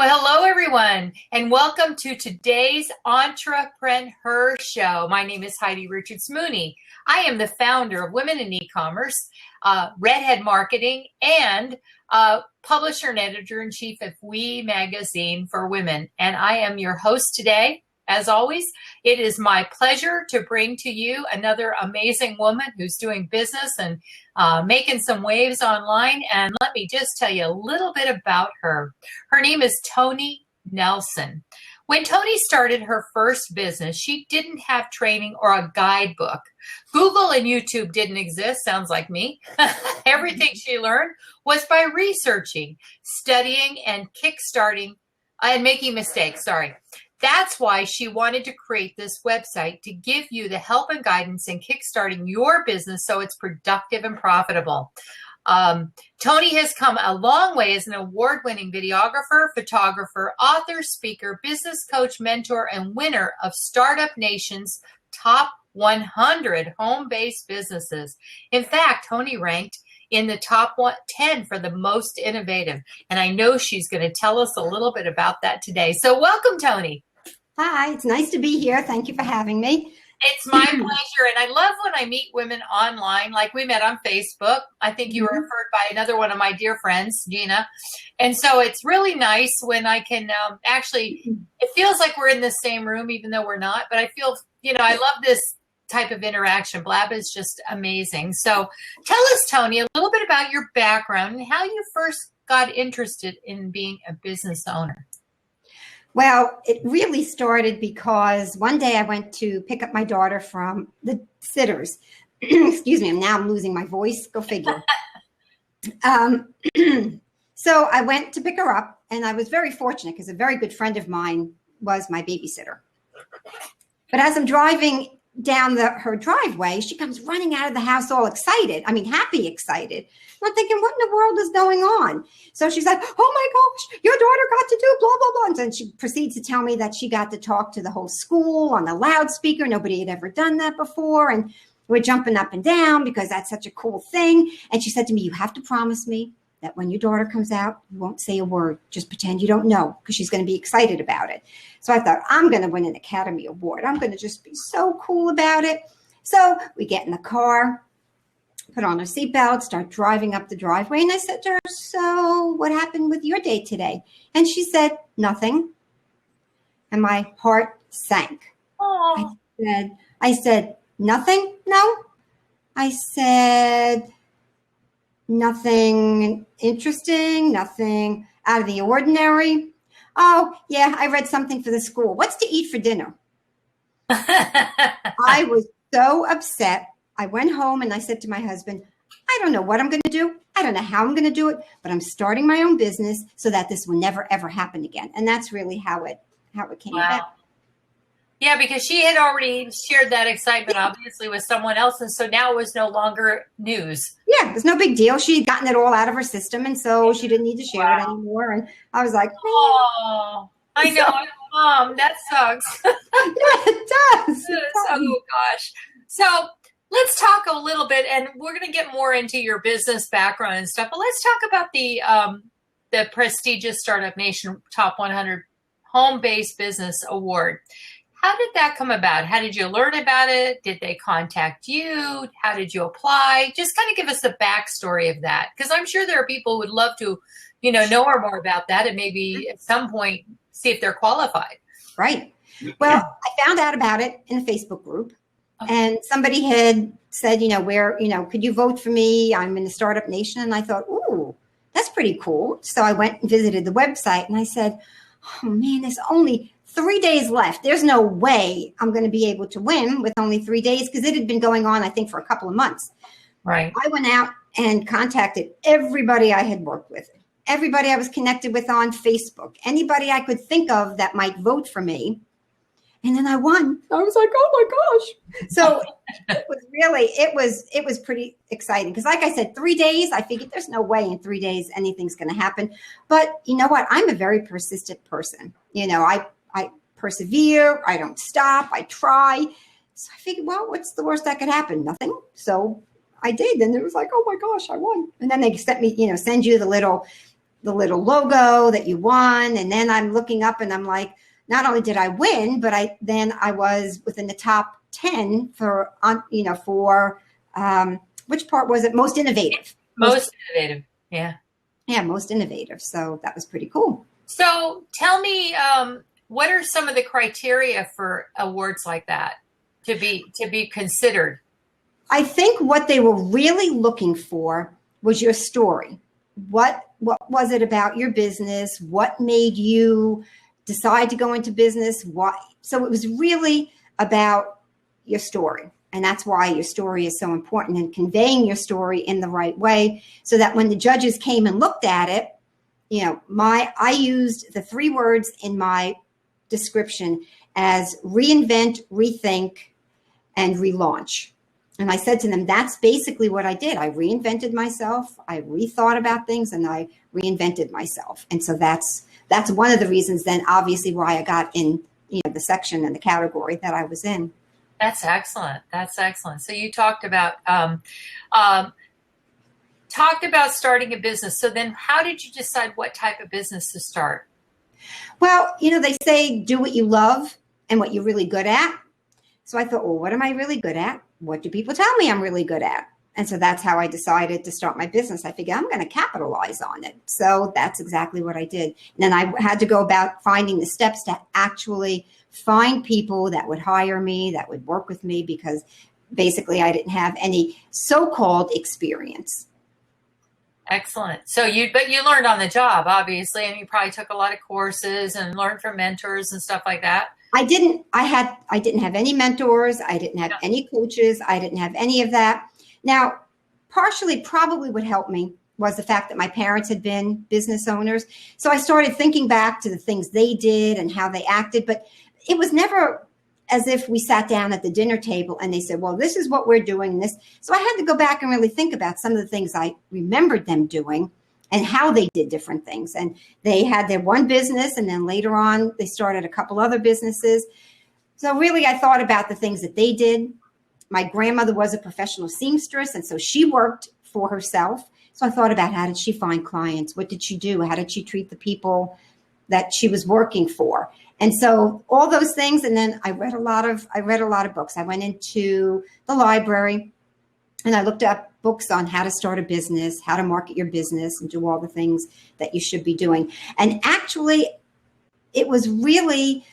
Well, hello, everyone, and welcome to today's EntreprenHer Show. My name is Heidi Richards Mooney. I am the founder of Women in Ecommerce, Redhead Marketing, and publisher and editor-in-chief of We Magazine for Women. And I am your host today. As always, it is my pleasure to bring to you another amazing woman who's doing business and making some waves online. And let me just tell you a little bit about her. Her name is ToniNelson. When Toni started her first business, she didn't have training or a guidebook. Google and YouTube didn't exist, sounds like me. Everything she learned was by researching, studying, and kickstarting, and making mistakes, That's why she wanted to create this website to give you the help and guidance in kickstarting your business so it's productive and profitable. Toni has come a long way as an award-winning videographer, photographer, author, speaker, business coach, mentor, and winner of Startup Nation's Top 100 home-based businesses. In fact, Toni ranked in the top 10 for the most innovative. And I know she's going to tell us a little bit about that today. So welcome, Toni. Hi, it's nice to be here. Thank you for having me. It's my pleasure. And I love when I meet women online, like we met on Facebook. I think you were referred by another one of my dear friends, Gina. And so it's really nice when I can it feels like we're in the same room, even though we're not. But I feel, I love this type of interaction. Blab is just amazing. So tell us, Toni, a little bit about your background and how you first got interested in being a business owner. Well, it really started because one day I went to pick up my daughter from the sitters. Excuse me, I'm losing my voice. Go figure. So I went to pick her up, and I was very fortunate because a very good friend of mine was my babysitter. But as I'm driving down her driveway, she comes running out of the house all excited. Happy excited. I'm thinking, what in the world is going on? So she's like, oh my gosh, your daughter got to do blah, blah, blah. And then she proceeds to tell me that she got to talk to the whole school on the loudspeaker. Nobody had ever done that before. And we're jumping up and down because that's such a cool thing. And she said to me, you have to promise me that when your daughter comes out, you won't say a word. Just pretend you don't know, because she's going to be excited about it. So I thought, I'm going to win an Academy Award. I'm going to just be so cool about it. So we get in the car, put on our seatbelt, start driving up the driveway. And I said to her, so what happened with your day today? And she said, nothing. And my heart sank. Oh. I said, nothing? No. I said, nothing interesting, nothing out of the ordinary. Oh, yeah, I read something for the school. What's to eat for dinner? I was so upset. I went home and I said to my husband, I don't know what I'm going to do. I don't know how I'm going to do it, but I'm starting my own business so that this will never, ever happen again. And that's really how it came about. Yeah, because she had already shared that excitement, obviously, with someone else. And so now it was no longer news. Yeah, it was no big deal. She had gotten it all out of her system. And so she didn't need to share it anymore. And I was like, oh, I know. Mom, that sucks. Yeah, it does. Oh, gosh. So let's talk a little bit, and we're going to get more into your business background and stuff. But let's talk about the prestigious Startup Nation Top 100 Home-Based Business Award. How did that come about? How did you learn about it? Did they contact you? How did you apply? Just kind of give us the backstory of that, because I'm sure there are people who would love to, know more about that and maybe at some point see if they're qualified. Right. Well, I found out about it in a Facebook group, and somebody had said, could you vote for me? I'm in the Startup Nation. And I thought, ooh, that's pretty cool. So I went and visited the website, and I said, oh man, there's only 3 days left. There's no way I'm going to be able to win with only 3 days, because it had been going on, I think, for a couple of months. Right. I went out and contacted everybody I had worked with, everybody I was connected with on Facebook, anybody I could think of that might vote for me. And then I won. I was like, oh my gosh. So it was pretty exciting. Because like I said, 3 days, I figured there's no way in 3 days anything's going to happen. But you know what? I'm a very persistent person. I persevere. I don't stop. I try. So I figured, well, what's the worst that could happen? Nothing. So I did. And it was like, oh my gosh, I won. And then they sent me, send you the little the little logo that you won. And then I'm looking up and I'm like, not only did I win, but I was within the top 10 for which part was it? Most innovative. Most innovative. Yeah. Yeah, most innovative. So that was pretty cool. So tell me, what are some of the criteria for awards like that to be considered? I think what they were really looking for was your story. What was it about your business? What made you decide to go into business? Why? So it was really about your story. And that's why your story is so important, and conveying your story in the right way so that when the judges came and looked at it, I used the 3 words in my description as reinvent, rethink, and relaunch. And I said to them, that's basically what I did. I reinvented myself. I rethought about things, and I reinvented myself. And so that's one of the reasons then obviously why I got in the section and the category that I was in. That's excellent. That's excellent. So you talked about starting a business. So then how did you decide what type of business to start? Well, they say do what you love and what you're really good at. So I thought, well, what am I really good at? What do people tell me I'm really good at? And so that's how I decided to start my business. I figured I'm going to capitalize on it. So that's exactly what I did. And then I had to go about finding the steps to actually find people that would hire me, that would work with me, because basically I didn't have any so-called experience. Excellent. So you learned on the job, obviously, and you probably took a lot of courses and learned from mentors and stuff like that. I didn't have any mentors. I didn't have any coaches. I didn't have any of that. Now, partially probably what helped me was the fact that my parents had been business owners. So I started thinking back to the things they did and how they acted, but it was never as if we sat down at the dinner table and they said, well, this is what we're doing this. So I had to go back and really think about some of the things I remembered them doing and how they did different things. And they had their one business, and then later on, they started a couple other businesses. So really, I thought about the things that they did. My grandmother was a professional seamstress, and so she worked for herself. So I thought about, how did she find clients? What did she do? How did she treat the people that she was working for? And so all those things. And then I read a lot of books. I went into the library and I looked up books on how to start a business, how to market your business, and do all the things that you should be doing. And actually, it was really,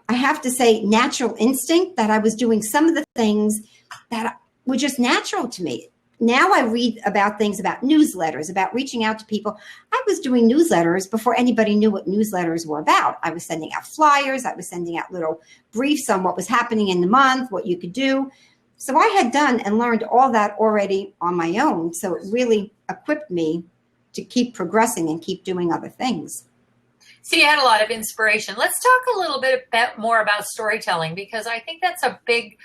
I have to say, natural instinct that I was doing some of the things that were just natural to me. Now I read about things, about newsletters, about reaching out to people. I was doing newsletters before anybody knew what newsletters were about. I was sending out flyers. I was sending out little briefs on what was happening in the month, what you could do. So I had done and learned all that already on my own. So it really equipped me to keep progressing and keep doing other things. So you had a lot of inspiration. Let's talk a little bit more about storytelling, because I think that's a big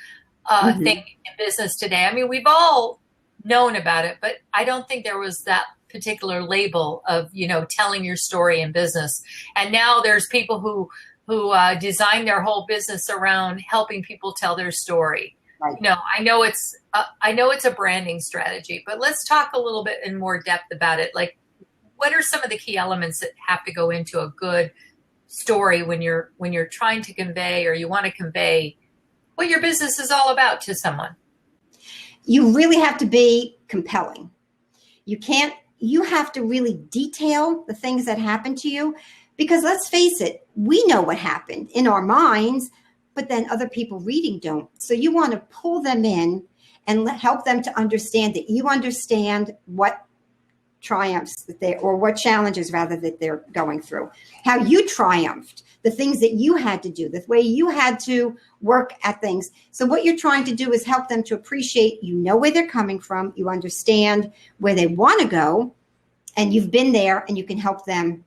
thing in business today. I mean, we've all known about it, but I don't think there was that particular label of, telling your story in business. And now there's people who design their whole business around helping people tell their story. Right. I know it's a branding strategy, but let's talk a little bit in more depth about it. Like, what are some of the key elements that have to go into a good story when you're trying to convey, or you want to convey what your business is all about to someone? You really have to be compelling. You have to really detail the things that happen to you, because let's face it, we know what happened in our minds, but then other people reading don't. So you want to pull them in and help them to understand that you understand what triumphs or what challenges rather that they're going through, how you triumphed, the things that you had to do, the way you had to work at things. So what you're trying to do is help them to appreciate, where they're coming from, you understand where they want to go, and you've been there, and you can help them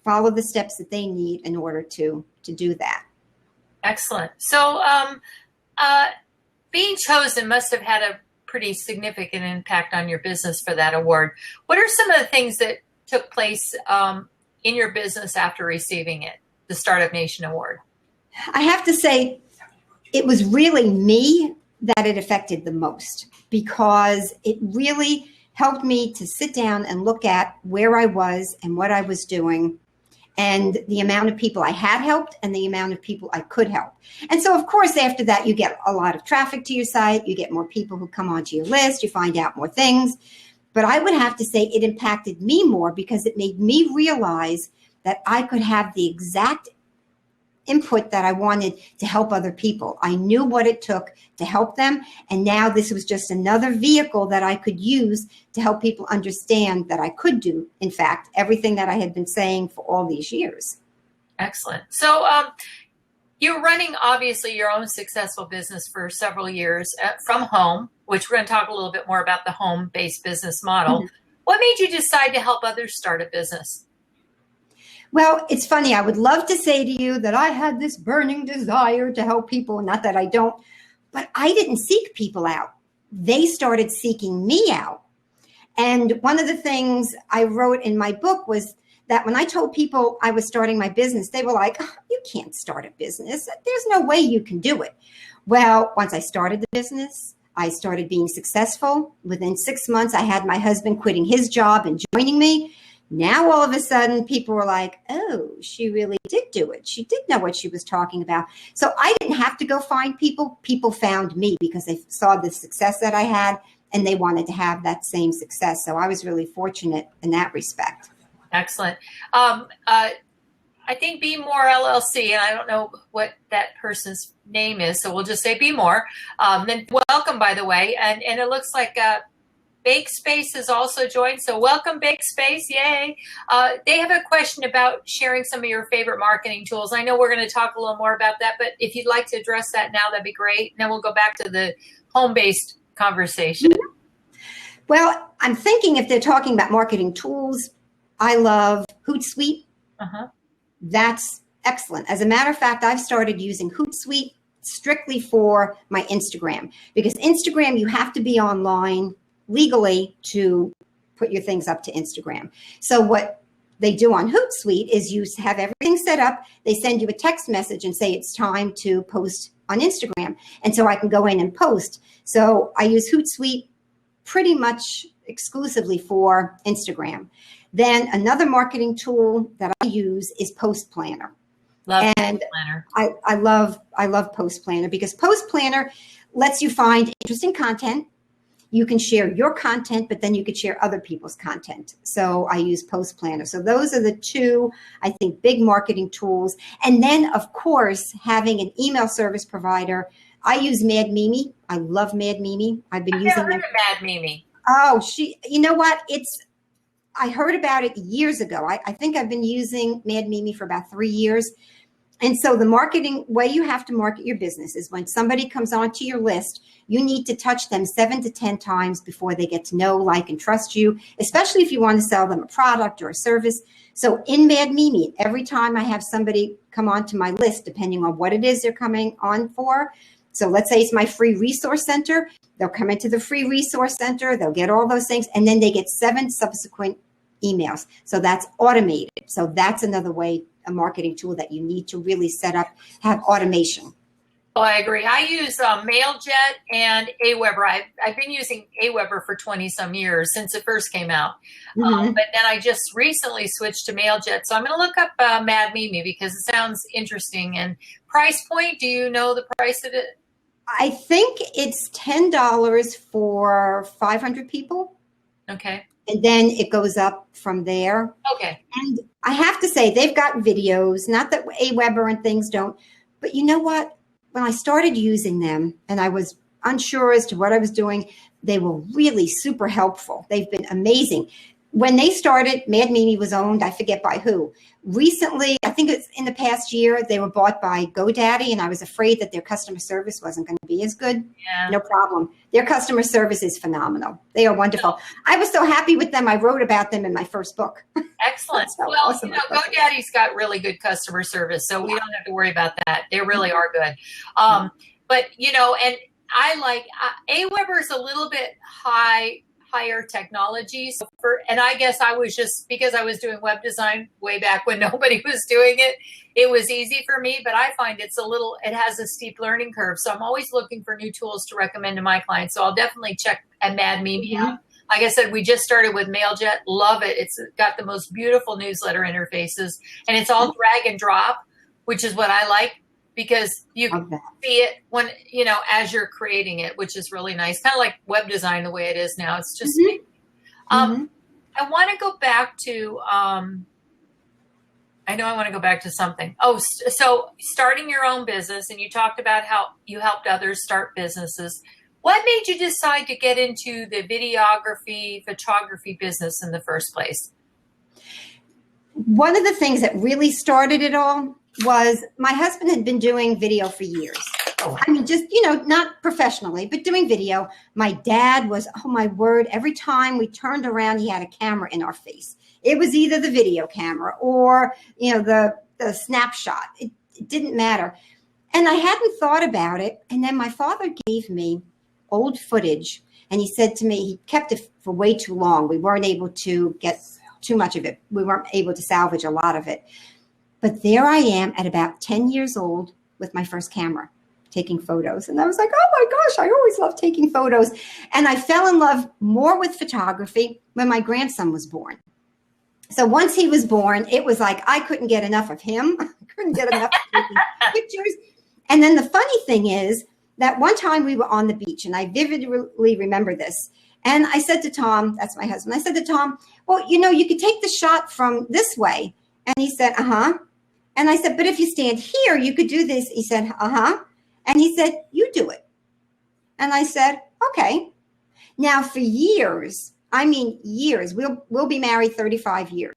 follow the steps that they need in order to do that. Excellent. So being chosen must have had a pretty significant impact on your business for that award. What are some of the things that took place in your business after receiving it, the Startup Nation Award? I have to say, it was really me that it affected the most, because it really helped me to sit down and look at where I was and what I was doing and the amount of people I had helped and the amount of people I could help. And so, of course, after that, you get a lot of traffic to your site. You get more people who come onto your list. You find out more things. But I would have to say it impacted me more because it made me realize that I could have the exact input that I wanted to help other people. I knew what it took to help them. And now this was just another vehicle that I could use to help people understand that I could do, in fact, everything that I had been saying for all these years. Excellent. So you're running, obviously, your own successful business for several years from home, which we're going to talk a little bit more about the home-based business model. Mm-hmm. What made you decide to help others start a business? Well, it's funny. I would love to say to you that I had this burning desire to help people. Not that I don't, but I didn't seek people out. They started seeking me out. And one of the things I wrote in my book was that when I told people I was starting my business, they were like, oh, you can't start a business. There's no way you can do it. Well, once I started the business, I started being successful. Within 6 months, I had my husband quitting his job and joining me. Now, all of a sudden, people were like, oh, she really did do it. She did know what she was talking about. So I didn't have to go find people. People found me because they saw the success that I had and they wanted to have that same success. So I was really fortunate in that respect. Excellent. I think Be More LLC, and I don't know what that person's name is, so we'll just say Be More. Then welcome, by the way. And it looks like Bake Space has also joined. So welcome, Bake Space. Yay. They have a question about sharing some of your favorite marketing tools. I know we're going to talk a little more about that, but if you'd like to address that now, that'd be great. And then we'll go back to the home-based conversation. Well, I'm thinking if they're talking about marketing tools, I love Hootsuite. Uh-huh. That's excellent. As a matter of fact, I've started using Hootsuite strictly for my Instagram because Instagram, you have to be online legally to put your things up to Instagram. So what they do on Hootsuite is you have everything set up. They send you a text message and say it's time to post on Instagram. And so I can go in and post. So I use Hootsuite pretty much exclusively for Instagram. Then another marketing tool that I use is Post Planner. Love Post Planner. I love Post Planner because Post Planner lets you find interesting content. You can share your content, but then you could share other people's content. So I use Post Planner. So those are the two, I think, big marketing tools. And then, of course, having an email service provider. I use Mad Mimi. I love Mad Mimi. I've never heard of Mad Mimi. Oh, you know what? I heard about it years ago. I think I've been using Mad Mimi for about 3 years. And so the marketing way you have to market your business is when somebody comes onto your list, you need to touch them 7 to 10 times before they get to know, like, and trust you, especially if you want to sell them a product or a service. So in Mad Mimi, every time I have somebody come onto my list, depending on what it is they're coming on for. So let's say it's my free resource center. They'll come into the free resource center. They'll get all those things. And then they get 7 subsequent emails. So that's automated. So that's another way, a marketing tool that you need to really set up, have automation. Oh, I agree. I use MailJet and Aweber. I've been using Aweber for 20 some years since it first came out. Mm-hmm. But then I just recently switched to MailJet. So I'm going to look up Mad Mimi because it sounds interesting. And price point, do you know the price of it? I think it's $10 for 500 people. Okay. And then it goes up from there. Okay. And I have to say, they've got videos, not that Aweber and things don't, but you know what? When I started using them and I was unsure as to what I was doing, they were really super helpful. They've been amazing. When they started, Mad Mimi was owned, I forget by who. Recently, I think it's in the past year, they were bought by GoDaddy, and I was afraid that their customer service wasn't going to be as good. Yeah. No problem. Their customer service is phenomenal. They are wonderful. I was so happy with them. I wrote about them in my first book. Excellent. So well, awesome. GoDaddy's got really good customer service, so we don't have to worry about that. They really are good. But, and I like Aweber is a little bit higher technology. So and I guess I was just, because I was doing web design way back when nobody was doing it, it was easy for me, but I find it has a steep learning curve. So I'm always looking for new tools to recommend to my clients. So I'll definitely check at Mad Mimi out. Like I said, we just started with MailJet. Love it. It's got the most beautiful newsletter interfaces, and it's all drag and drop, which is what I like, because you can see it when, as you're creating it, which is really nice. Kind of like web design the way it is now. It's just, I want to go back to, something. Oh, so starting your own business, and you talked about how you helped others start businesses. What made you decide to get into the videography, photography business in the first place? One of the things that really started it all was my husband had been doing video for years. I mean, just, not professionally, but doing video. My dad was, oh my word, every time we turned around, he had a camera in our face. It was either the video camera or, the snapshot. It didn't matter. And I hadn't thought about it. And then my father gave me old footage, and he said to me, he kept it for way too long. We weren't able to get too much of it. We weren't able to salvage a lot of it. But there I am at about 10 years old with my first camera, taking photos. And I was like, oh my gosh, I always loved taking photos. And I fell in love more with photography when my grandson was born. So once he was born, it was like I couldn't get enough of him. I couldn't get enough of taking pictures. And then the funny thing is that one time we were on the beach, and I vividly remember this. And I said to Tom, that's my husband, I said to Tom, well, you could take the shot from this way. And he said, uh-huh. And I said, but if you stand here, you could do this. He said, uh-huh. And he said, you do it. And I said, okay. Now for years, we'll be married 35 years.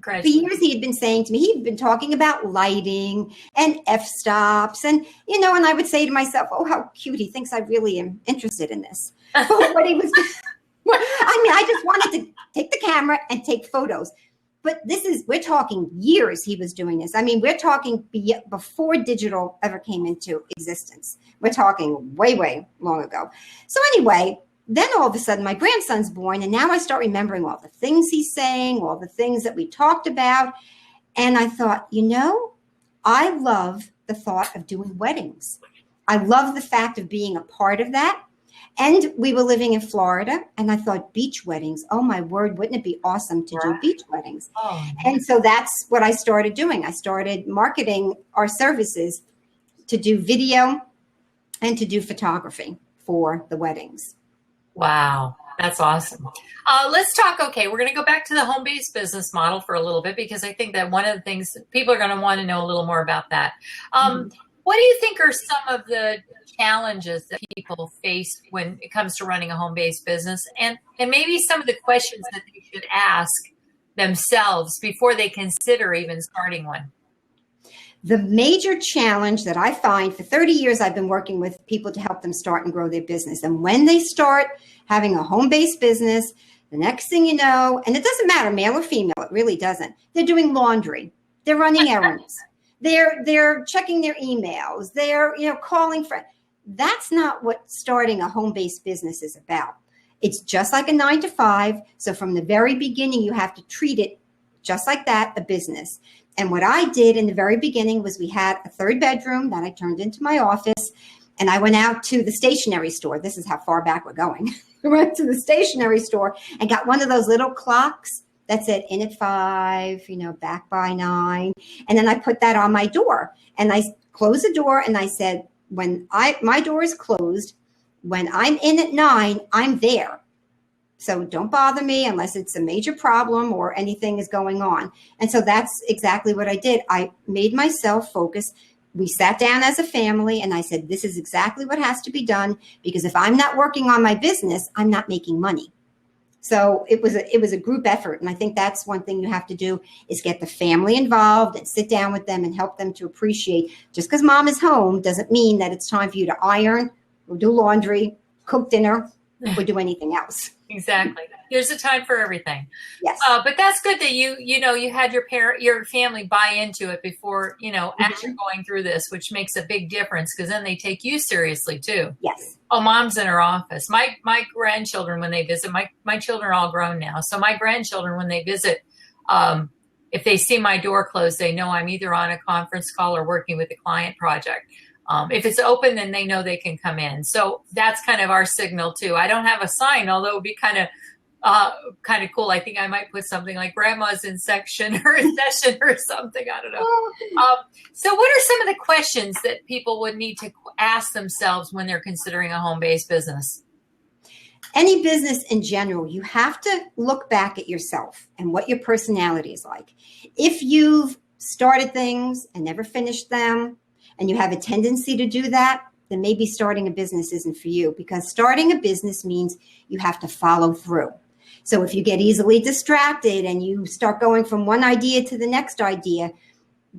For years, he had been saying to me, he'd been talking about lighting and f-stops. And, and I would say to myself, oh, how cute. He thinks I really am interested in this. But what he was, I just wanted to take the camera and take photos. But we're talking years he was doing this. I mean, we're talking before digital ever came into existence. We're talking way, way long ago. So anyway, then all of a sudden my grandson's born, and now I start remembering all the things he's saying, all the things that we talked about. And I thought, I love the thought of doing weddings. I love the fact of being a part of that. And we were living in Florida, and I thought, beach weddings, oh my word, wouldn't it be awesome to do beach weddings? Oh. And so that's what I started doing. I started marketing our services to do video and to do photography for the weddings. Wow, that's awesome. Let's talk, we're going to go back to the home-based business model for a little bit, because I think that one of the things people are going to want to know a little more about that. What do you think are some of the challenges that people face when it comes to running a home-based business, and maybe some of the questions that they should ask themselves before they consider even starting one? The major challenge that I find, for 30 years, I've been working with people to help them start and grow their business. And when they start having a home-based business, the next thing you know, and it doesn't matter, male or female, it really doesn't. They're doing laundry. They're running errands. They're checking their emails. They're, calling friends. That's not what starting a home-based business is about. It's just like a 9-to-5. So from the very beginning, you have to treat it just like that, a business. And what I did in the very beginning was we had a third bedroom that I turned into my office, and I went out to the stationery store. This is how far back we're going. I went to the stationery store and got one of those little clocks that said in at 5, back by 9. And then I put that on my door, and I closed the door, and I said, when my door is closed, when I'm in at 9, I'm there. So don't bother me unless it's a major problem or anything is going on. And so that's exactly what I did. I made myself focus. We sat down as a family, and I said, this is exactly what has to be done, because if I'm not working on my business, I'm not making money. So it was a group effort. And I think that's one thing you have to do, is get the family involved and sit down with them and help them to appreciate, just because mom is home doesn't mean that it's time for you to iron or do laundry, cook dinner, or do anything else. Exactly. There's a time for everything. Yes. But that's good that you had your family buy into it before, as you're going through this, which makes a big difference, because then they take you seriously too. Yes. Oh, mom's in her office. My grandchildren, when they visit, my children are all grown now. So my grandchildren, when they visit, if they see my door closed, they know I'm either on a conference call or working with a client project. If it's open, then they know they can come in. So that's kind of our signal too. I don't have a sign, although it would be kind of cool. I think I might put something like grandma's in section or in session or something. I don't know. So what are some of the questions that people would need to ask themselves when they're considering a home-based business? Any business in general, you have to look back at yourself and what your personality is like. If you've started things and never finished them, and you have a tendency to do that, then maybe starting a business isn't for you, because starting a business means you have to follow through. So if you get easily distracted and you start going from one idea to the next idea,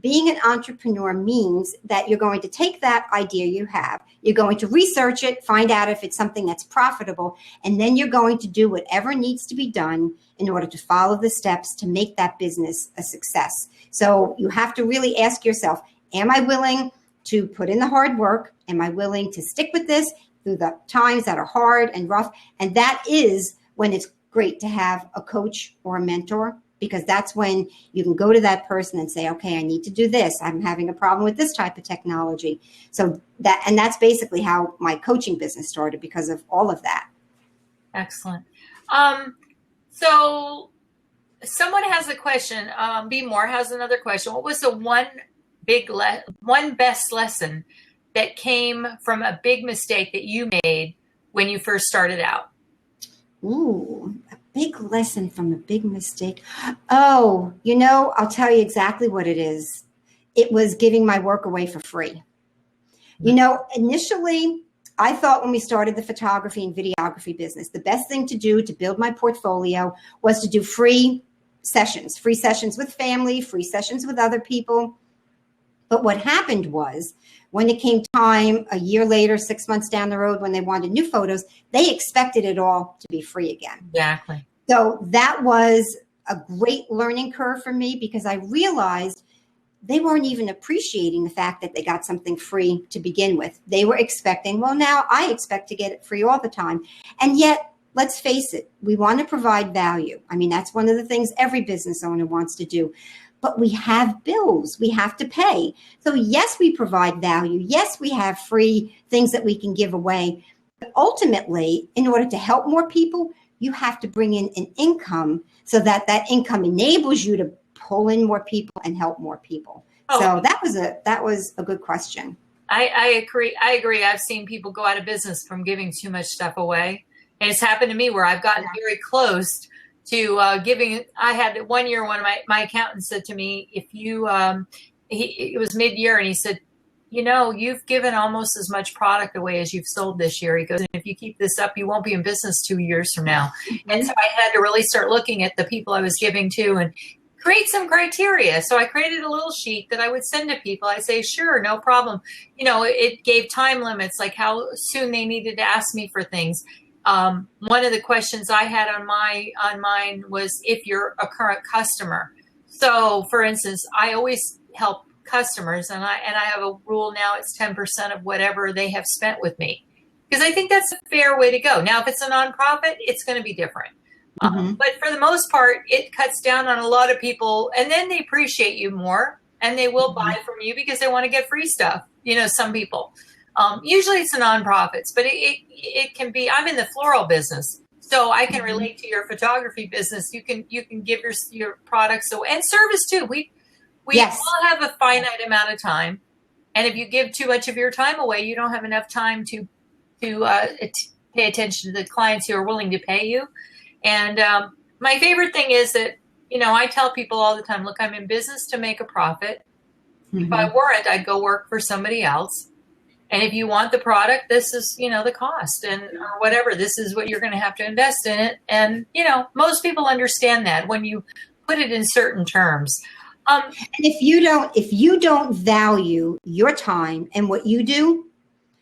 being an entrepreneur means that you're going to take that idea you have, you're going to research it, find out if it's something that's profitable, and then you're going to do whatever needs to be done in order to follow the steps to make that business a success. So you have to really ask yourself, am I willing to put in the hard work? Am I willing to stick with this through the times that are hard and rough? And that is when it's great to have a coach or a mentor, because that's when you can go to that person and say, okay, I need to do this. I'm having a problem with this type of technology. So that's basically how my coaching business started, because of all of that. Excellent. So someone has a question. B Moore has another question. What was the one best lesson that came from a big mistake that you made when you first started out? Ooh, a big lesson from a big mistake. Oh, I'll tell you exactly what it is. It was giving my work away for free. Initially, I thought when we started the photography and videography business, the best thing to do to build my portfolio was to do free sessions with family, free sessions with other people. But what happened was, when it came time a year later, 6 months down the road, when they wanted new photos, they expected it all to be free again. Exactly. So that was a great learning curve for me, because I realized they weren't even appreciating the fact that they got something free to begin with. They were expecting, well, now I expect to get it free all the time. And yet, let's face it, we want to provide value. I mean, that's one of the things every business owner wants to do. But we have bills we have to pay. So yes, we provide value. Yes, we have free things that we can give away. But ultimately, in order to help more people, you have to bring in an income so that that income enables you to pull in more people and help more people. Oh. So that was a good question. I agree. I've seen people go out of business from giving too much stuff away. And it's happened to me where I've gotten very close to giving. I had 1 year, one of my accountants said to me, if you, it was mid-year, and he said, you've given almost as much product away as you've sold this year. He goes, and if you keep this up, you won't be in business 2 years from now. Mm-hmm. And so I had to really start looking at the people I was giving to and create some criteria. So I created a little sheet that I would send to people. I say, sure, no problem. It gave time limits, like how soon they needed to ask me for things. One of the questions I had on mine was if you're a current customer. So, for instance, I always help customers, and I have a rule now. It's 10% of whatever they have spent with me, because I think that's a fair way to go. Now, if it's a nonprofit, it's going to be different. Mm-hmm. But for the most part, it cuts down on a lot of people, and then they appreciate you more, and they will buy from you because they want to get free stuff. Some people. Usually it's the nonprofits, but it can be. I'm in the floral business, so I can relate to your photography business. You can give your products away, and service too. We yes. all have a finite amount of time, and if you give too much of your time away, you don't have enough time to pay attention to the clients who are willing to pay you. And my favorite thing is that I tell people all the time, look, I'm in business to make a profit. Mm-hmm. If I weren't, I'd go work for somebody else. And if you want the product, this is, the cost, and or whatever, this is what you're going to have to invest in it. And, most people understand that when you put it in certain terms. And if you don't value your time and what you do,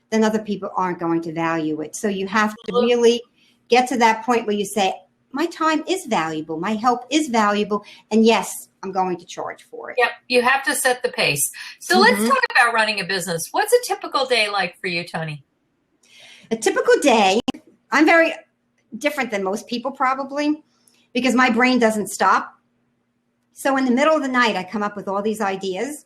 then other people aren't going to value it. So you have to really get to that point where you say, my time is valuable. My help is valuable. And yes, I'm going to charge for it. Yep. You have to set the pace. So let's talk about running a business. What's a typical day like for you, Toni? A typical day, I'm very different than most people probably, because my brain doesn't stop. So in the middle of the night, I come up with all these ideas.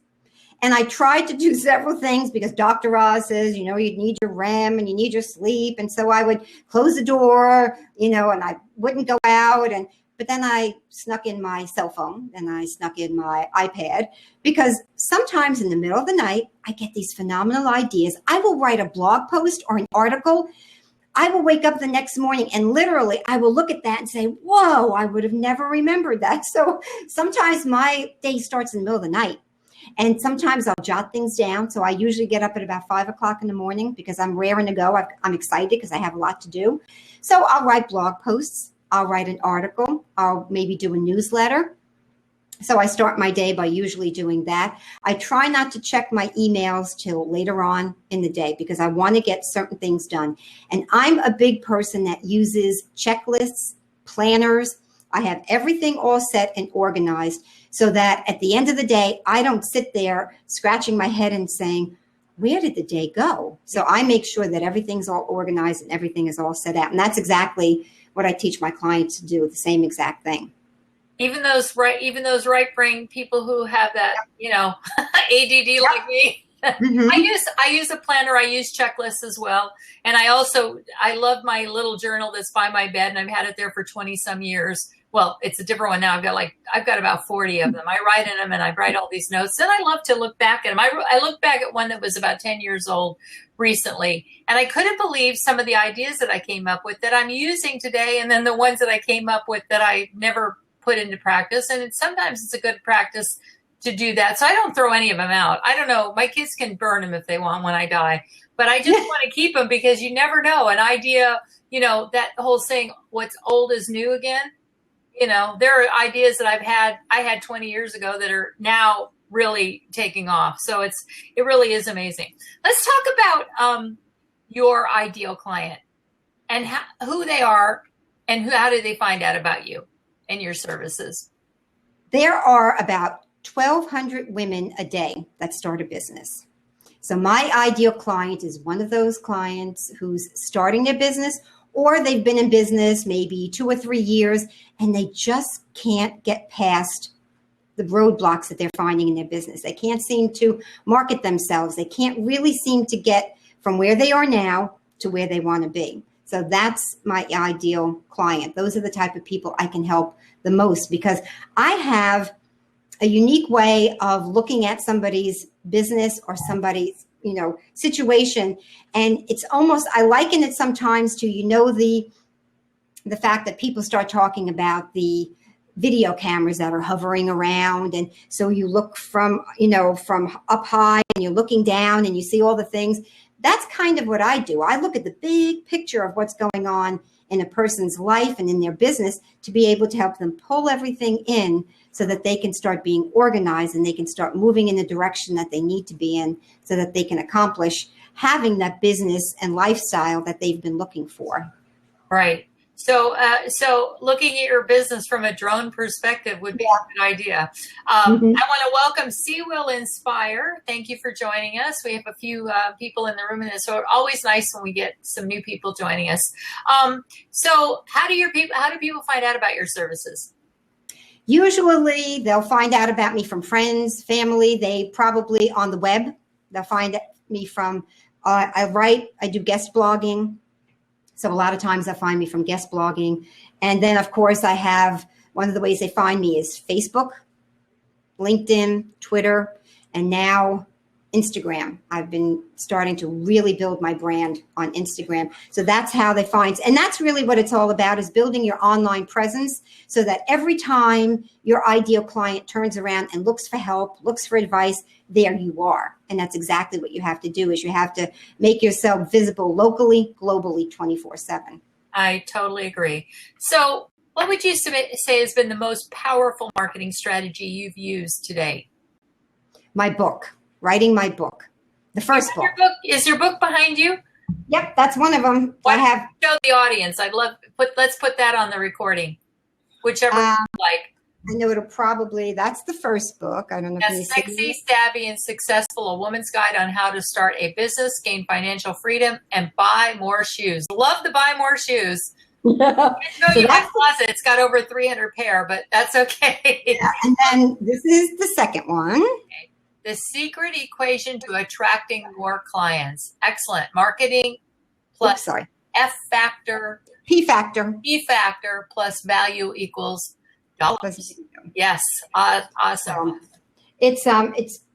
And I tried to do several things because Dr. Oz says, you need your REM and you need your sleep. And so I would close the door, and I wouldn't go out. But then I snuck in my cell phone and I snuck in my iPad, because sometimes in the middle of the night, I get these phenomenal ideas. I will write a blog post or an article. I will wake up the next morning and literally I will look at that and say, whoa, I would have never remembered that. So sometimes my day starts in the middle of the night. And sometimes I'll jot things down. So I usually get up at about 5 o'clock in the morning because I'm raring to go. I'm excited because I have a lot to do. So I'll write blog posts. I'll write an article. I'll maybe do a newsletter. So I start my day by usually doing that. I try not to check my emails till later on in the day because I want to get certain things done. And I'm a big person that uses checklists, planners. I have everything all set and organized so that at the end of the day, I don't sit there scratching my head and saying, where did the day go? So I make sure that everything's all organized and everything is all set out. And that's exactly what I teach my clients to do, the same exact thing. Even those right brain people who have that, ADD like me. Mm-hmm. I use a planner. I use checklists as well. And I love my little journal that's by my bed, and I've had it there for 20 some years. Well, it's a different one now. I've got about 40 of them. I write in them and I write all these notes. Then I love to look back at them. I looked back at one that was about 10 years old recently, and I couldn't believe some of the ideas that I came up with that I'm using today. And then the ones that I came up with that I never put into practice. And sometimes it's a good practice to do that. So I don't throw any of them out. I don't know. My kids can burn them if they want when I die, but I just want to keep them because you never know. An idea, that whole saying, what's old is new again. There are ideas that I had 20 years ago that are now really taking off. So it really is amazing. Let's talk about your ideal client and who they are and how do they find out about you and your services. There are about 1,200 women a day that start a business. So my ideal client is one of those clients who's starting their business, or they've been in business maybe 2 or 3 years and they just can't get past the roadblocks that they're finding in their business. They can't seem to market themselves. They can't really seem to get from where they are now to where they want to be. So that's my ideal client. Those are the type of people I can help the most because I have a unique way of looking at somebody's business or somebody's situation. And it's almost, I liken it sometimes to, the fact that people start talking about the video cameras that are hovering around. And so you look from up high and you're looking down and you see all the things. That's kind of what I do. I look at the big picture of what's going on in a person's life and in their business to be able to help them pull everything in so that they can start being organized and they can start moving in the direction that they need to be in so that they can accomplish having that business and lifestyle that they've been looking for. Right. So looking at your business from a drone perspective would be a good idea. I want to welcome Sea Will Inspire. Thank you for joining us. We have a few people in the room, and so it's always nice when we get some new people joining us. So how do people find out about your services? Usually they'll find out about me from friends, family. They probably on the web. They'll find me from, I do guest blogging. So a lot of times they find me from guest blogging. And then, of course, I have one of the ways they find me is Facebook, LinkedIn, Twitter, and now Instagram. I've been starting to really build my brand on Instagram. So that's how they find. And that's really what it's all about, is building your online presence so that every time your ideal client turns around and looks for help, looks for advice, there you are. And that's exactly what you have to do, is you have to make yourself visible locally, globally, 24/7. I totally agree. So what would you say has been the most powerful marketing strategy you've used today? My book, writing my book, the first book. Is your book behind you? Yep, that's one of them. I have show the audience. Let's put that on the recording, whichever you like. I know that's the first book. I don't know. That's Sexy, Savvy, and Successful, a woman's guide on how to start a business, gain financial freedom, and buy more shoes. Love to buy more shoes. I know you have a closet. It's got over 300 pair, but that's okay. Yeah, and then this is the second one. Okay. The secret equation to attracting more clients. Excellent. Marketing plus F factor. P factor. P factor plus value equals dollars. Yes. Awesome. It's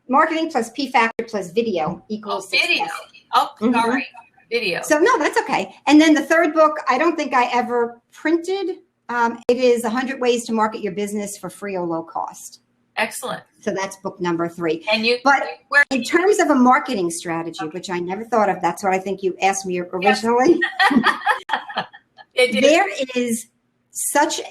marketing plus P factor plus video equals video. Success. Sorry. Video. So no, that's okay. And then the third book, I don't think I ever printed. It is 100 Ways to Market Your Business for Free or Low Cost. Excellent. So that's book number 3. But in terms of a marketing strategy, which I never thought of, that's what I think you asked me originally. There is such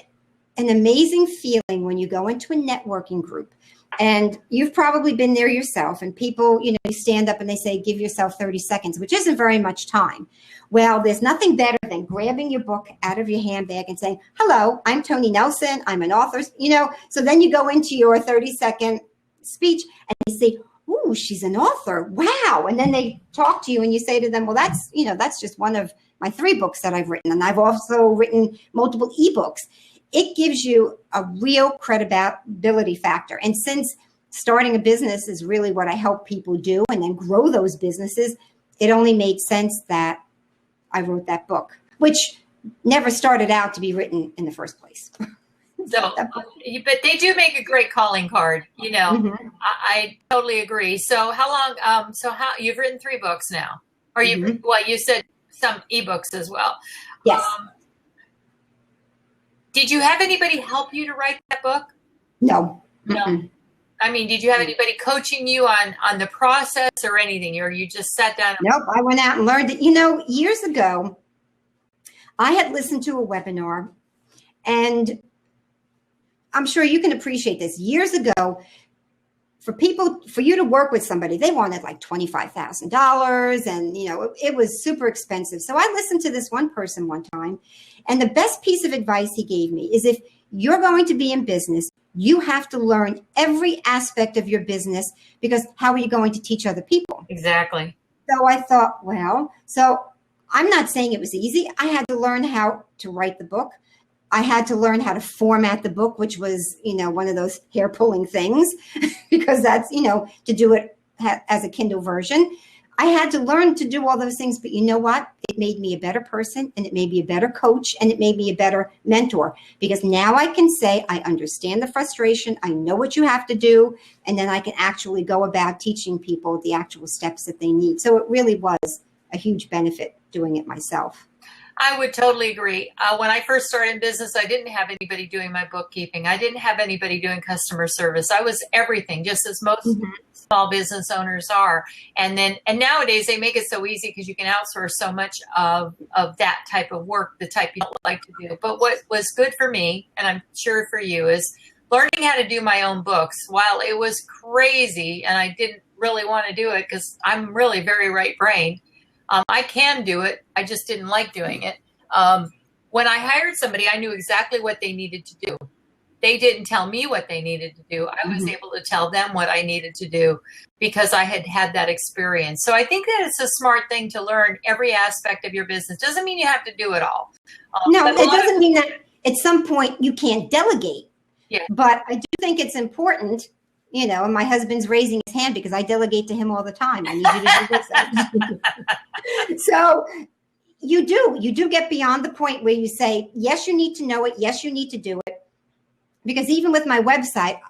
an amazing feeling when you go into a networking group. And you've probably been there yourself, and people, you stand up and they say, give yourself 30 seconds, which isn't very much time. Well, there's nothing better than grabbing your book out of your handbag and saying, hello, I'm ToniNelson. I'm an author, So then you go into your 30-second speech and you say, ooh, she's an author. Wow. And then they talk to you and you say to them, well, that's just one of my 3 books that I've written. And I've also written multiple ebooks. It gives you a real credibility factor. And since starting a business is really what I help people do and then grow those businesses, it only made sense that I wrote that book, which never started out to be written in the first place. So, but they do make a great calling card, Mm-hmm. I totally agree. So how long, you've written 3 books now, or you said some ebooks as well. Yes. Did you have anybody help you to write that book? No. No. I mean, did you have anybody coaching you on the process or anything, or you just sat down? Nope. I went out and learned it. Years ago, I had listened to a webinar, and I'm sure you can appreciate this. Years ago, for you to work with somebody, they wanted like $25,000, and it was super expensive. So I listened to this one person one time, and the best piece of advice he gave me is, if you're going to be in business, you have to learn every aspect of your business, because how are you going to teach other people? Exactly. So I thought, so I'm not saying it was easy. I had to learn how to write the book. I had to learn how to format the book, which was, one of those hair pulling things, because that's, to do it as a Kindle version. I had to learn to do all those things, but you know what? It made me a better person, and it made me a better coach, and it made me a better mentor, because now I can say, I understand the frustration. I know what you have to do. And then I can actually go about teaching people the actual steps that they need. So it really was a huge benefit doing it myself. I would totally agree. When I first started in business, I didn't have anybody doing my bookkeeping. I didn't have anybody doing customer service. I was everything, just as most small business owners are. And nowadays they make it so easy because you can outsource so much of that type of work, the type you don't like to do. But what was good for me, and I'm sure for you, is learning how to do my own books. While it was crazy and I didn't really want to do it because I'm really very right-brained, I can do it. I just didn't like doing it. When I hired somebody, I knew exactly what they needed to do. They didn't tell me what they needed to do. I was able to tell them what I needed to do because I had had that experience. So I think that it's a smart thing to learn every aspect of your business. Doesn't mean you have to do it all. No, it doesn't mean that at some point you can't delegate. Yeah. But I do think it's important. And my husband's raising his hand because I delegate to him all the time. I need you to do this. So you do get beyond the point where you say, yes, you need to know it. Yes, you need to do it. Because even with my website,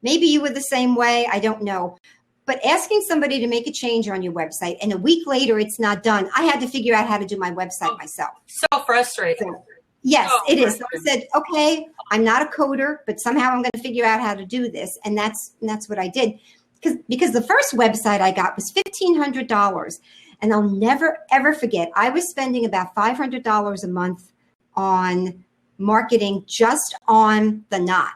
maybe you were the same way. I don't know. But asking somebody to make a change on your website and a week later it's not done, I had to figure out how to do my website myself. So frustrating. Yes, it is. So I said, okay, I'm not a coder, but somehow I'm going to figure out how to do this. And that's what I did. Because the first website I got was $1,500. And I'll never, ever forget, I was spending about $500 a month on marketing just on The Knot,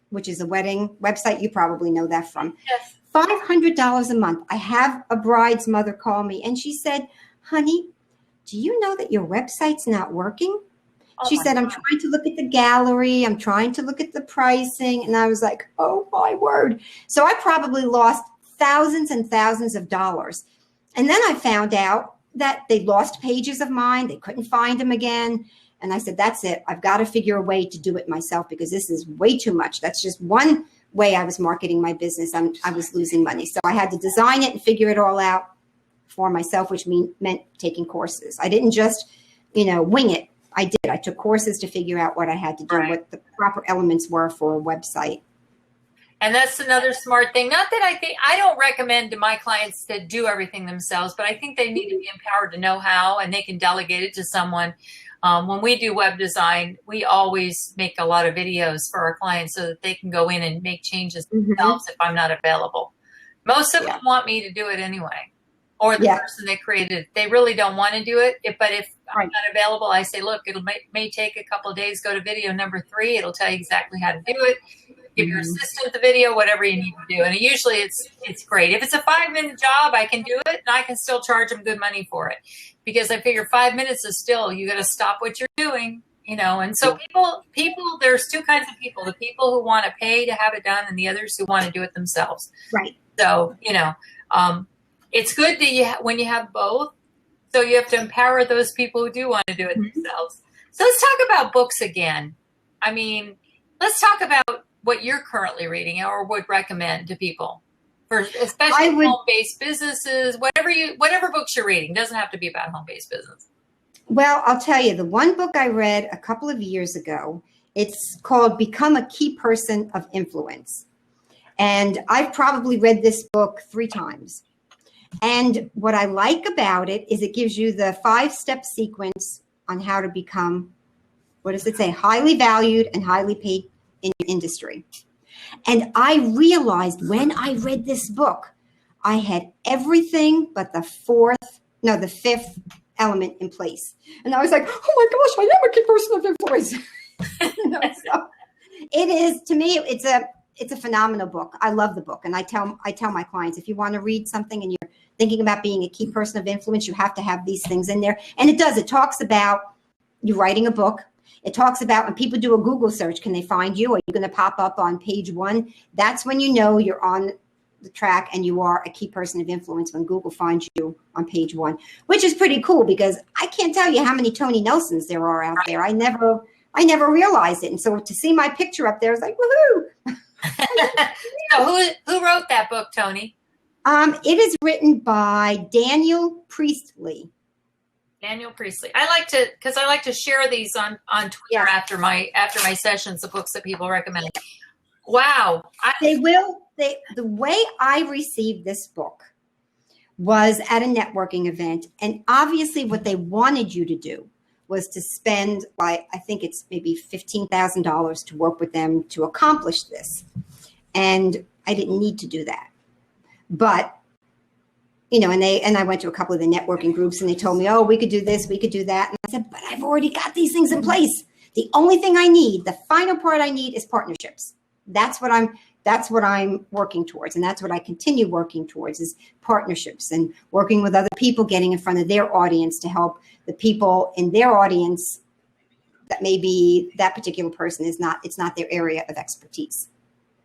which is a wedding website. You probably know that from. Yes. $500 a month. I have a bride's mother call me and she said, honey, do you know that your website's not working? She said, I'm trying to look at the gallery. I'm trying to look at the pricing. And I was like, oh, my word. So I probably lost thousands and thousands of dollars. And then I found out that they lost pages of mine. They couldn't find them again. And I said, that's it. I've got to figure a way to do it myself because this is way too much. That's just one way I was marketing my business, I was losing money. So I had to design it and figure it all out for myself, which meant taking courses. I didn't just, wing it. I did. I took courses to figure out what I had to do, Right. what the proper elements were for a website. And that's another smart thing. Not that I don't recommend to my clients to do everything themselves, but I think they need to be empowered to know how, and they can delegate it to someone. When we do web design, we always make a lot of videos for our clients so that they can go in and make changes themselves if I'm not available. Most of them want me to do it anyway, or the person that created it. They really don't want to do it. But if I'm not available, I say, look, it may take a couple of days. Go to video number 3. It'll tell you exactly how to do it. Give your assistant the video, whatever you need to do. And usually it's great. If it's a 5-minute job, I can do it, and I can still charge them good money for it. Because I figure 5 minutes is still, you got to stop what you're doing, And so people, there's two kinds of people: the people who want to pay to have it done, and the others who want to do it themselves. Right. So it's good that when you have both. So you have to empower those people who do want to do it themselves. So let's talk about books again. I mean, let's talk about what you're currently reading or would recommend to people, for especially home-based businesses. Whatever books you're reading, doesn't have to be about home-based business. Well, I'll tell you, the one book I read a couple of years ago, it's called Become a Key Person of Influence. And I've probably read this book 3 times. And what I like about it is it gives you the 5-step sequence on how to become, what does it say, highly valued and highly paid in your industry. And I realized when I read this book, I had everything but the 5th element in place. And I was like, oh my gosh, I am a key person of influence. So it is, to me, it's a phenomenal book. I love the book. And I tell my clients, if you want to read something and you're thinking about being a key person of influence, you have to have these things in there. And it does. It talks about you writing a book. It talks about when people do a Google search, can they find you? Are you going to pop up on page 1? That's when you know you're on the track and you are a key person of influence, when Google finds you on page 1, which is pretty cool, because I can't tell you how many ToniNelsons there are out there. I never realized it. And so to see my picture up there, I was like, woohoo. So who wrote that book, Toni? It is written by Daniel Priestley. Daniel Priestley. I like to share these on Twitter after my sessions, the books that people recommend. Wow. The way I received this book was at a networking event. And obviously what they wanted you to do was to spend, I think it's maybe $15,000 to work with them to accomplish this. And I didn't need to do that. But and I went to a couple of the networking groups, and they told me, oh, we could do this, we could do that. And I said, but I've already got these things in place. The only thing I need, the final part I need, is partnerships. That's what I'm working towards. And that's what I continue working towards, is partnerships and working with other people, getting in front of their audience to help the people in their audience that maybe that particular person it's not their area of expertise.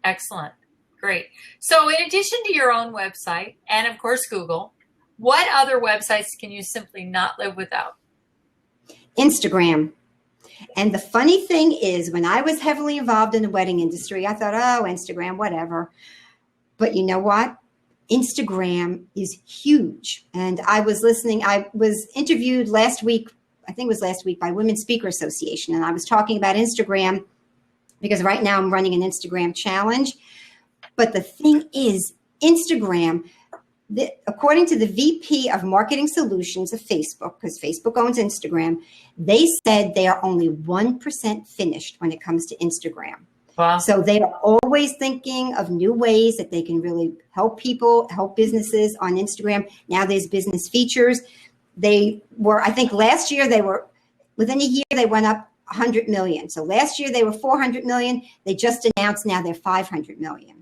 Excellent. Great. So in addition to your own website and, of course, Google, what other websites can you simply not live without? Instagram. And the funny thing is, when I was heavily involved in the wedding industry, I thought, oh, Instagram, whatever. But you know what? Instagram is huge. And I was interviewed last week, I think it was last week, by Women's Speaker Association. And I was talking about Instagram because right now I'm running an Instagram challenge. But the thing is, Instagram, according to the VP of Marketing Solutions of Facebook, because Facebook owns Instagram, they said they are only 1% finished when it comes to Instagram. Wow. So they are always thinking of new ways that they can really help people, help businesses on Instagram. Now there's business features. They were, I think last year within a year, they went up 100 million. So last year they were 400 million. They just announced now they're 500 million.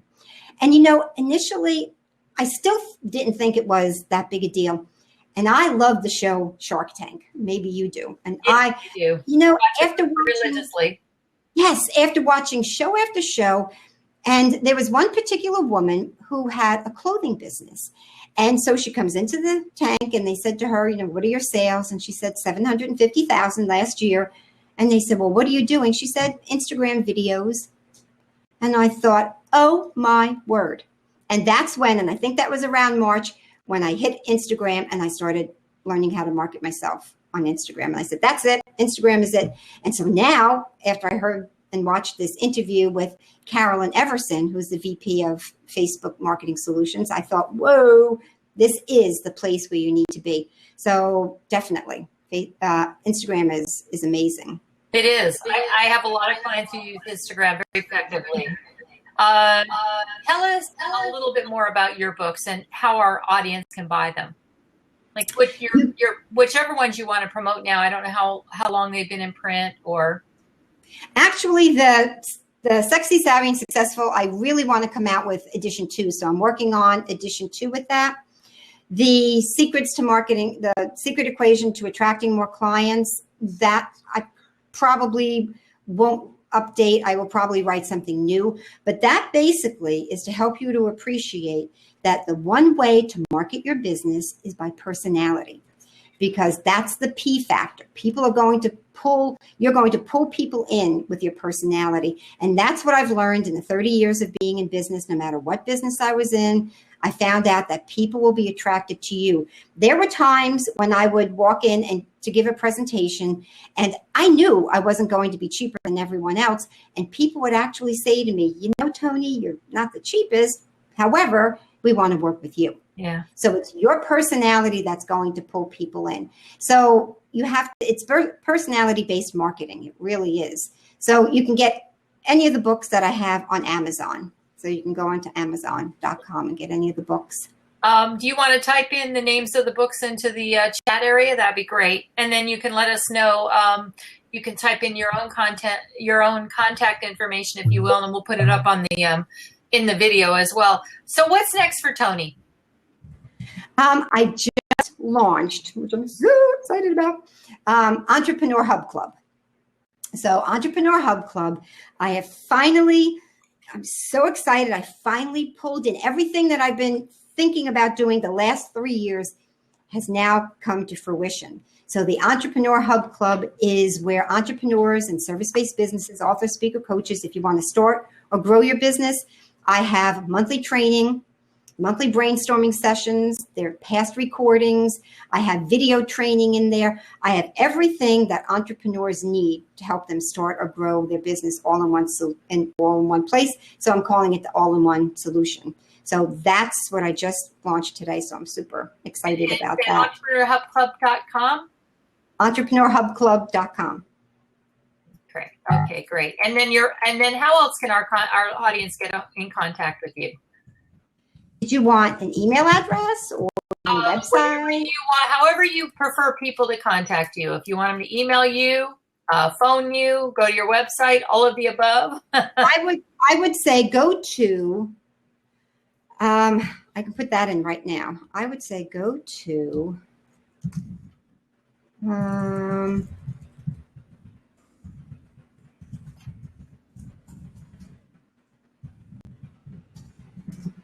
And, initially, I still didn't think it was that big a deal. And I love the show Shark Tank. Maybe you do. And I do. After watching, religiously. Yes, after watching show after show. And there was one particular woman who had a clothing business. And so she comes into the tank and they said to her, what are your sales? And she said 750,000 last year. And they said, well, what are you doing? She said, Instagram videos. And I thought, oh my word. And that's when, and I think that was around March, when I hit Instagram and I started learning how to market myself on Instagram. And I said, that's it. Instagram is it. And so now, after I heard and watched this interview with Carolyn Everson, who's the VP of Facebook Marketing Solutions, I thought, whoa, this is the place where you need to be. So definitely, Instagram is amazing. It is. I have a lot of clients who use Instagram very effectively. Tell us a little bit more about your books and how our audience can buy them. Like whichever ones you want to promote now. I don't know how long they've been in print or. Actually, the Sexy, Savvy, and Successful, I really want to come out with edition 2. So I'm working on edition 2 with that. The Secrets to Marketing, the Secret Equation to Attracting More Clients, that I probably won't update. I will probably write something new. But that basically is to help you to appreciate that the one way to market your business is by personality, because that's the P factor. You're going to pull people in with your personality. And that's what I've learned in the 30 years of being in business. No matter what business I was in, I found out that people will be attracted to you. There were times when I would walk in and to give a presentation, and I knew I wasn't going to be cheaper than everyone else. And people would actually say to me, you know, Toni, you're not the cheapest. However, we want to work with you. Yeah. So it's your personality that's going to pull people in. So it's personality-based marketing. It really is. So you can get any of the books that I have on Amazon. So you can go onto Amazon.com and get any of the books. Do you want to type in the names of the books into the chat area? That'd be great. And then you can let us know. You can type in your own contact information, if you will, and we'll put it up on the in the video as well. So what's next for Toni? I just launched, which I'm so excited about, Entrepreneur Hub Club. So Entrepreneur Hub Club, I'm so excited. I finally pulled in everything that I've been thinking about doing the last 3 years has now come to fruition. So the Entrepreneur Hub Club is where entrepreneurs and service-based businesses, authors, speaker, coaches, if you want to start or grow your business, I have monthly training, monthly brainstorming sessions, there are past recordings, I have video training in there. I have everything that entrepreneurs need to help them start or grow their business all in one place. So I'm calling it the all-in-one solution. So that's what I just launched today. So I'm super excited about that. EntreprenHerHubClub.com? EntreprenHerHubClub.com. Great. Okay, great. And then how else can our audience get in contact with you? Did you want an email address or a website? However you prefer people to contact you. If you want them to email you, phone you, go to your website, all of the above. I would say go to, I can put that in right now. I would say go to,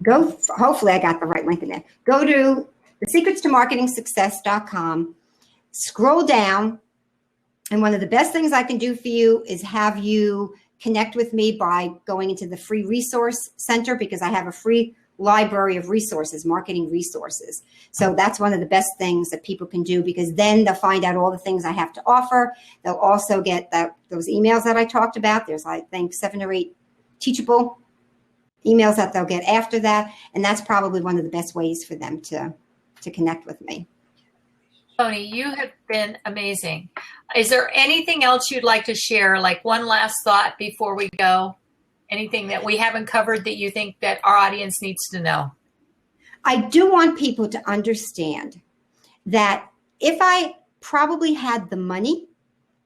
hopefully I got the right link in there. Go to thesecretstomarketingsuccess.com, scroll down, and one of the best things I can do for you is have you connect with me by going into the free resource center, because I have a free library of resources, marketing resources. So that's one of the best things that people can do, because then they'll find out all the things I have to offer. They'll also get those emails that I talked about. There's, I think, 7 or 8 teachable emails that they'll get after that. And that's probably one of the best ways for them to connect with me. Toni, you have been amazing. Is there anything else you'd like to share? Like one last thought before we go? Anything that we haven't covered that you think that our audience needs to know? I do want people to understand that if I probably had the money,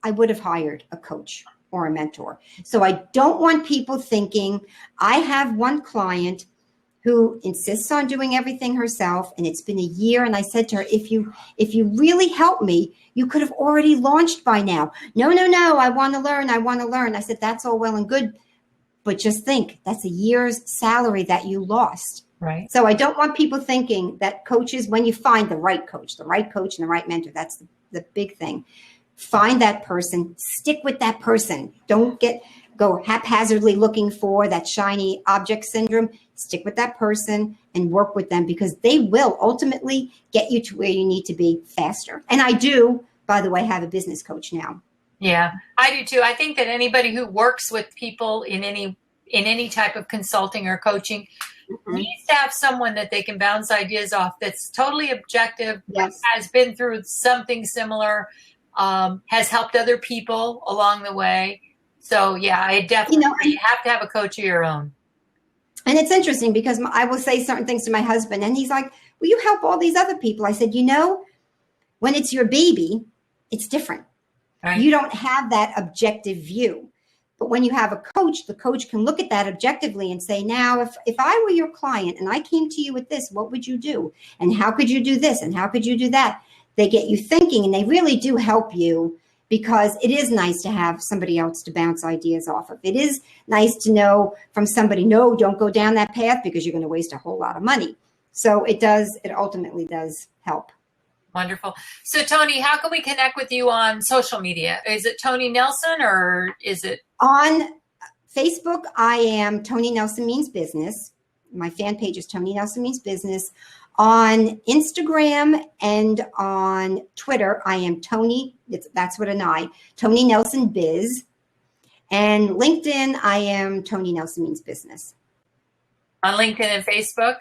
I would have hired a coach or a mentor. So I don't want people thinking, I have one client who insists on doing everything herself, and it's been a year, and I said to her, if you really help me, you could have already launched by now. No, I want to learn. I said, that's all well and good, but just think, that's a year's salary that you lost. Right. So I don't want people thinking that coaches, when you find the right coach and the right mentor, that's the big thing. Find that person, stick with that person. Don't get go haphazardly looking for that shiny object syndrome. Stick with that person and work with them, because they will ultimately get you to where you need to be faster. And I do, by the way, have a business coach now. Yeah, I do too. I think that anybody who works with people in any type of consulting or coaching needs to have someone that they can bounce ideas off that's totally objective, Yes. has been through something similar, has helped other people along the way. So yeah, I definitely agree. You have to have a coach of your own. And it's interesting because I will say certain things to my husband and he's like, will you help all these other people? I said, when it's your baby, it's different. Right. You don't have that objective view. But when you have a coach, the coach can look at that objectively and say, now, if I were your client and I came to you with this, what would you do? And how could you do this? And how could you do that? They get you thinking, and they really do help you, because it is nice to have somebody else to bounce ideas off of. It is nice to know from somebody, no, don't go down that path because you're going to waste a whole lot of money. So it ultimately does help. Wonderful. So Toni, how can we connect with you on social media? Is it ToniNelson or is it? On Facebook, I am ToniNelson Means Business. My fan page is ToniNelson Means Business. On Instagram and on Twitter, I am that's with an I, ToniNelson Biz. And LinkedIn, I am ToniNelson Means Business. On LinkedIn and Facebook?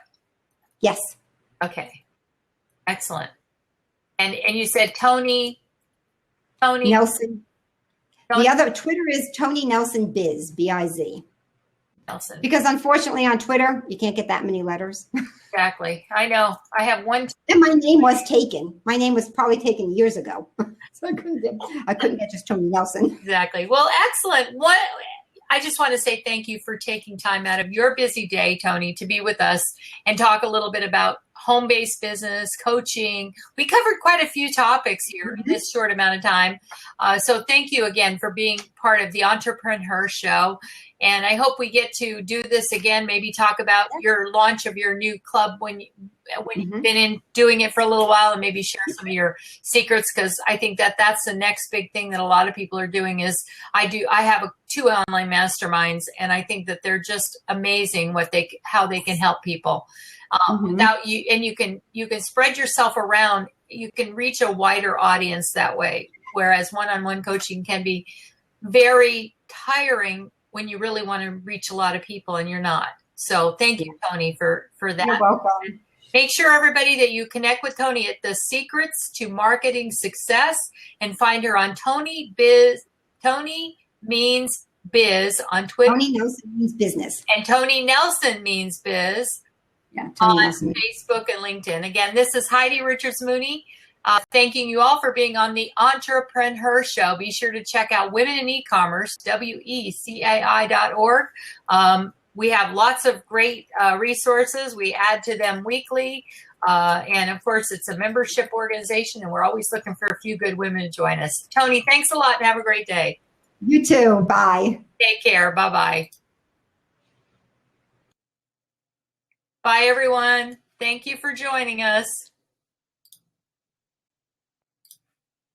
Yes. Okay. Excellent. And you said Toni Nelson. The other Twitter is ToniNelson Biz, B-I-Z. Nelson. Because unfortunately on Twitter, you can't get that many letters. Exactly. I know. I have one. And my name was taken. My name was probably taken years ago. So I couldn't get just ToniNelson. Exactly. Well, excellent. I just want to say thank you for taking time out of your busy day, Toni, to be with us and talk a little bit about home-based business, coaching. We covered quite a few topics here in this short amount of time. So thank you again for being part of the EntreprenHer Show. And I hope we get to do this again, maybe talk about your launch of your new club when you've been doing it for a little while, and maybe share some of your secrets, because I think that's the next big thing that a lot of people are doing is I have 2 online masterminds, and I think that they're just amazing how they can help people. Without you, and you can spread yourself around. You can reach a wider audience that way. Whereas one-on-one coaching can be very tiring when you really want to reach a lot of people and you're not. So thank you, Toni, for that. You're welcome. Make sure, everybody, that you connect with Toni at The Secrets to Marketing Success and find her on Toni Means Biz on Twitter. ToniNelson Means Business. And ToniNelson Means Biz. Yeah, on Facebook and LinkedIn. Again, this is Heidi Richards-Mooney, thanking you all for being on the EntreprenHer Show. Be sure to check out Women in Ecommerce, WECAI.org. We have lots of great resources. We add to them weekly. And of course, it's a membership organization, and we're always looking for a few good women to join us. Toni, thanks a lot and have a great day. You too. Bye. Take care. Bye-bye. Bye, everyone. Thank you for joining us.